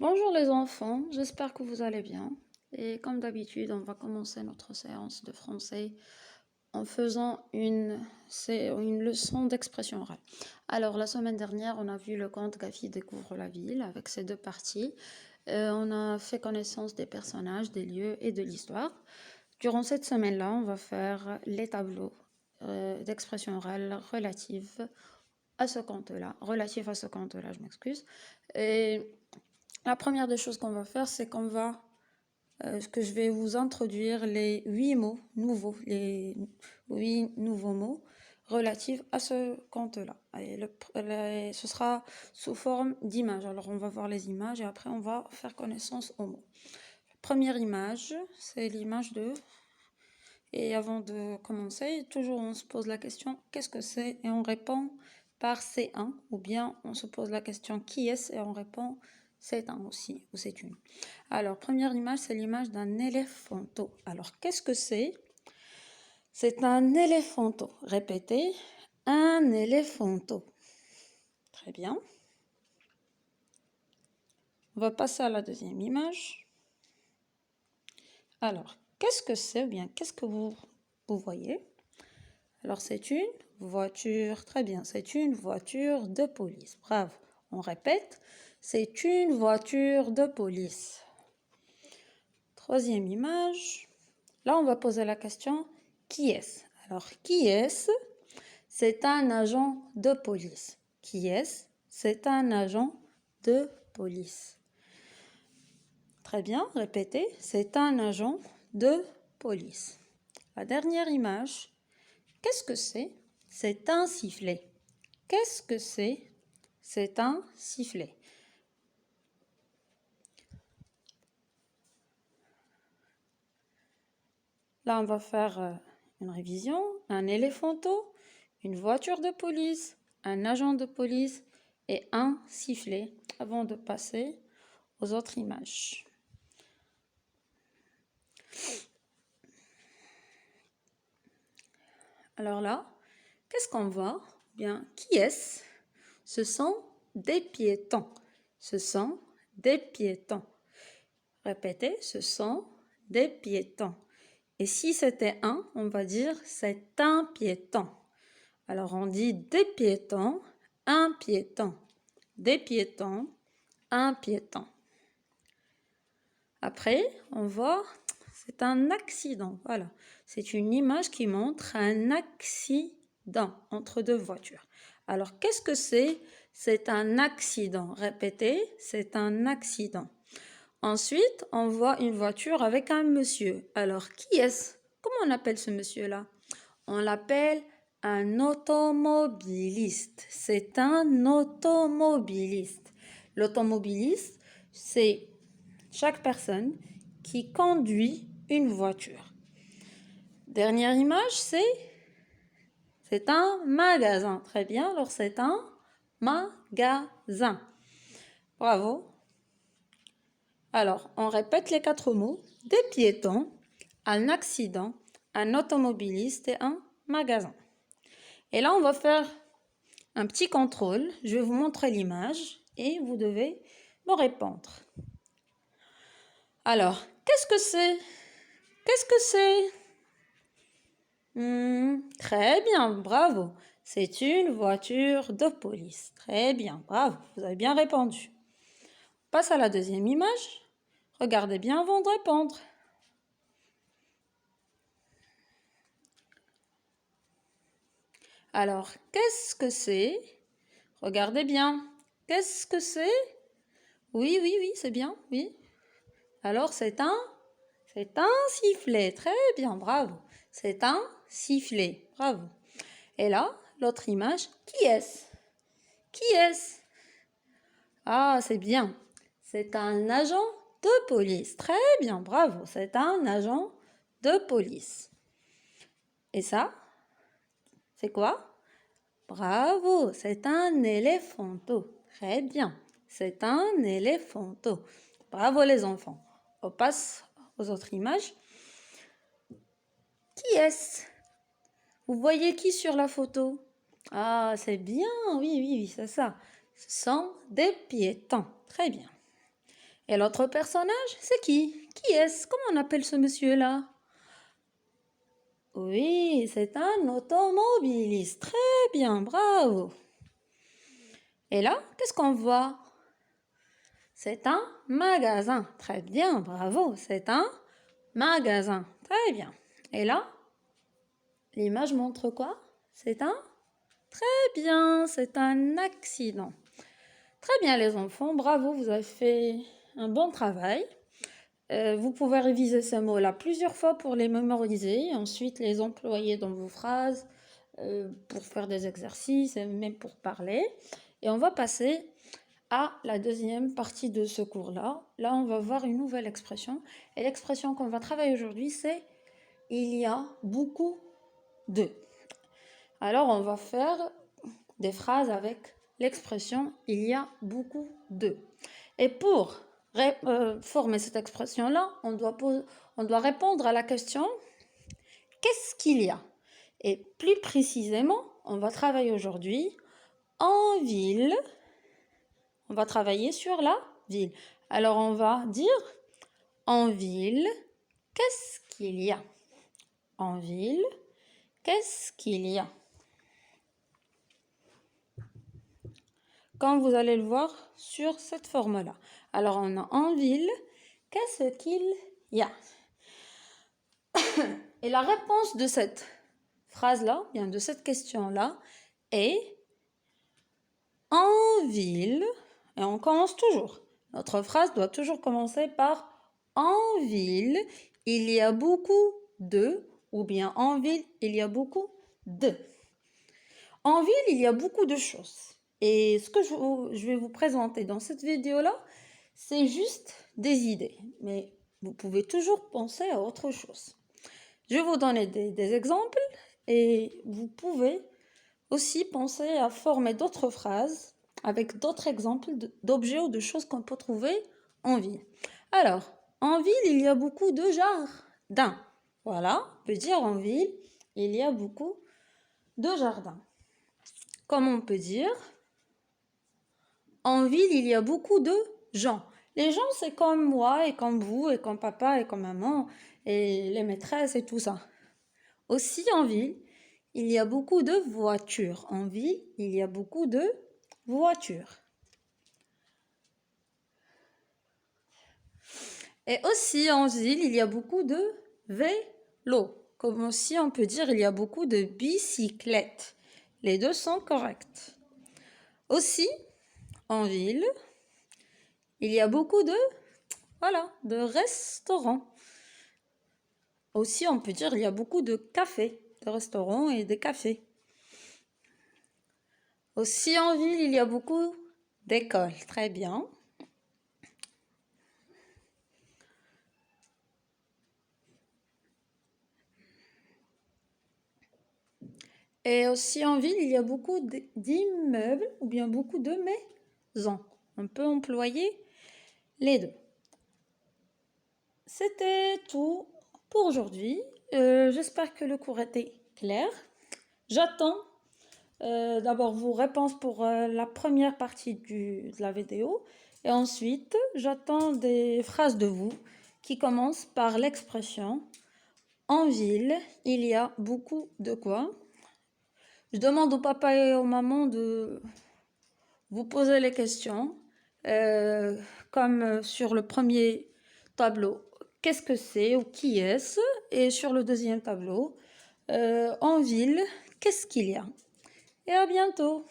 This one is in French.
Bonjour les enfants, j'espère que vous allez bien. Et comme d'habitude, on va commencer notre séance de français en faisant une leçon d'expression orale. Alors, la semaine dernière, on a vu le conte Gafi découvre la ville avec ses deux parties. On a fait connaissance des personnages, des lieux et de l'histoire. Durant cette semaine-là, on va faire les tableaux d'expression orale relatifs à ce conte-là, je m'excuse. Et la première des choses qu'on va faire, c'est que je vais vous introduire les 8 mots nouveaux, les 8 nouveaux mots relatifs à ce conte-là. Ce sera sous forme d'images. Alors, on va voir les images et après, on va faire connaissance aux mots. Première image, c'est l'image de... Et avant de commencer, toujours on se pose la question « Qu'est-ce que c'est ?» et on répond par c'est un, ou bien on se pose la question « Qui est-ce ?» et on répond c'est un aussi, ou c'est une. Alors, première image, c'est l'image d'un éléphanteau. Alors, qu'est-ce que c'est? C'est un éléphanteau. Répétez, un éléphanteau. Très bien. On va passer à la deuxième image. Alors, qu'est-ce que c'est, ou bien qu'est-ce que vous voyez? Alors, c'est une voiture. Très bien, c'est une voiture de police. Bravo. On répète, c'est une voiture de police. Troisième image. Là, on va poser la question, qui est-ce? Alors, qui est-ce? C'est un agent de police. Qui est-ce? C'est un agent de police. Très bien, répétez, c'est un agent de police. La dernière image, qu'est-ce que c'est? C'est un sifflet. Qu'est-ce que c'est? C'est un sifflet. Là, on va faire une révision. Un éléphanteau, une voiture de police, un agent de police et un sifflet avant de passer aux autres images. Alors là, qu'est-ce qu'on voit? Bien, qui est-ce? Ce sont des piétons. Ce sont des piétons. Répétez, ce sont des piétons. Et si c'était un, on va dire c'est un piéton. Alors on dit des piétons, un piéton. Des piétons, un piéton. Après, on voit, c'est un accident. Voilà, c'est une image qui montre un accident entre deux voitures. Alors, qu'est-ce que c'est? C'est un accident. Répétez, c'est un accident. Ensuite, on voit une voiture avec un monsieur. Alors, qui est-ce? Comment on appelle ce monsieur-là? On l'appelle un automobiliste. C'est un automobiliste. L'automobiliste, c'est chaque personne qui conduit une voiture. Dernière image, c'est un magasin. Très bien, alors c'est un magasin. Bravo. Alors, on répète les 4 mots. Des piétons, un accident, un automobiliste et un magasin. Et là, on va faire un petit contrôle. Je vais vous montrer l'image et vous devez me répondre. Alors, qu'est-ce que c'est? Qu'est-ce que c'est? Très bien, bravo. C'est une voiture de police. Très bien, bravo. Vous avez bien répondu. Passe à la deuxième image. Regardez bien avant de répondre. Alors, qu'est-ce que c'est? Regardez bien. Qu'est-ce que c'est? Oui, oui, oui, c'est bien, oui. Alors, c'est un sifflet. Très bien, bravo. C'est un sifflet. Bravo. Et là, l'autre image, qui est-ce? Qui est-ce? Ah, c'est bien. C'est un agent de police. Très bien, bravo. C'est un agent de police. Et ça, c'est quoi? Bravo, c'est un éléphanteau. Très bien, c'est un éléphanteau. Bravo les enfants. On passe aux autres images. Qui est-ce? Vous voyez qui sur la photo? Ah, c'est bien, oui, oui, oui, c'est ça. Ce sont des piétons. Très bien. Et l'autre personnage, c'est qui? Qui est-ce? Comment on appelle ce monsieur-là? Oui, c'est un automobiliste. Très bien, bravo. Et là, qu'est-ce qu'on voit? C'est un magasin. Très bien, bravo. C'est un magasin. Très bien. Et là, l'image montre quoi? C'est un... Très bien, c'est un accident. Très bien les enfants, bravo, vous avez fait un bon travail. Vous pouvez réviser ces mots-là plusieurs fois pour les mémoriser, et ensuite les employer dans vos phrases pour faire des exercices et même pour parler. Et on va passer à la deuxième partie de ce cours-là. Là, on va voir une nouvelle expression. Et l'expression qu'on va travailler aujourd'hui, c'est « il y a beaucoup de ». Alors, on va faire des phrases avec l'expression « il y a beaucoup de ». Et pour former cette expression-là, on doit répondre à la question « qu'est-ce qu'il y a ?» Et plus précisément, on va travailler aujourd'hui en ville. On va travailler sur la ville. Alors, on va dire « en ville, qu'est-ce qu'il y a ?» En ville, qu'est-ce qu'il y a? Comme vous allez le voir sur cette forme-là. Alors, on a en ville, qu'est-ce qu'il y a? Et la réponse de cette phrase-là, bien de cette question-là, est en ville, et on commence toujours. Notre phrase doit toujours commencer par en ville, il y a beaucoup de, ou bien en ville, il y a beaucoup de. En ville, il y a beaucoup de choses. Et ce que je vais vous présenter dans cette vidéo-là, c'est juste des idées. Mais vous pouvez toujours penser à autre chose. Je vais vous donner des exemples et vous pouvez aussi penser à former d'autres phrases avec d'autres exemples d'objets ou de choses qu'on peut trouver en ville. Alors, en ville, il y a beaucoup de jardins. Voilà, on peut dire en ville, il y a beaucoup de jardins. Comme on peut dire, en ville, il y a beaucoup de gens. Les gens, c'est comme moi et comme vous et comme papa et comme maman et les maîtresses et tout ça. Aussi en ville, il y a beaucoup de voitures. En ville, il y a beaucoup de voitures. Et aussi en ville, il y a beaucoup de vélos. Comme aussi on peut dire, il y a beaucoup de bicyclettes. Les deux sont corrects. Aussi, en ville, il y a beaucoup de restaurants. Aussi, on peut dire il y a beaucoup de cafés, de restaurants et de cafés. Aussi, en ville, il y a beaucoup d'écoles. Très bien. Et aussi, en ville, il y a beaucoup d'immeubles ou bien beaucoup de maisons. On peut employer les deux. C'était tout pour aujourd'hui. J'espère que le cours était clair. J'attends d'abord vos réponses pour la première partie de la vidéo. Et ensuite, j'attends des phrases de vous qui commencent par l'expression « En ville, il y a beaucoup de quoi ?» Je demande au papa et aux mamans de vous poser les questions, comme sur le premier tableau. Qu'est-ce que c'est ou qui est-ce? Et sur le deuxième tableau, en ville, qu'est-ce qu'il y a? Et à bientôt!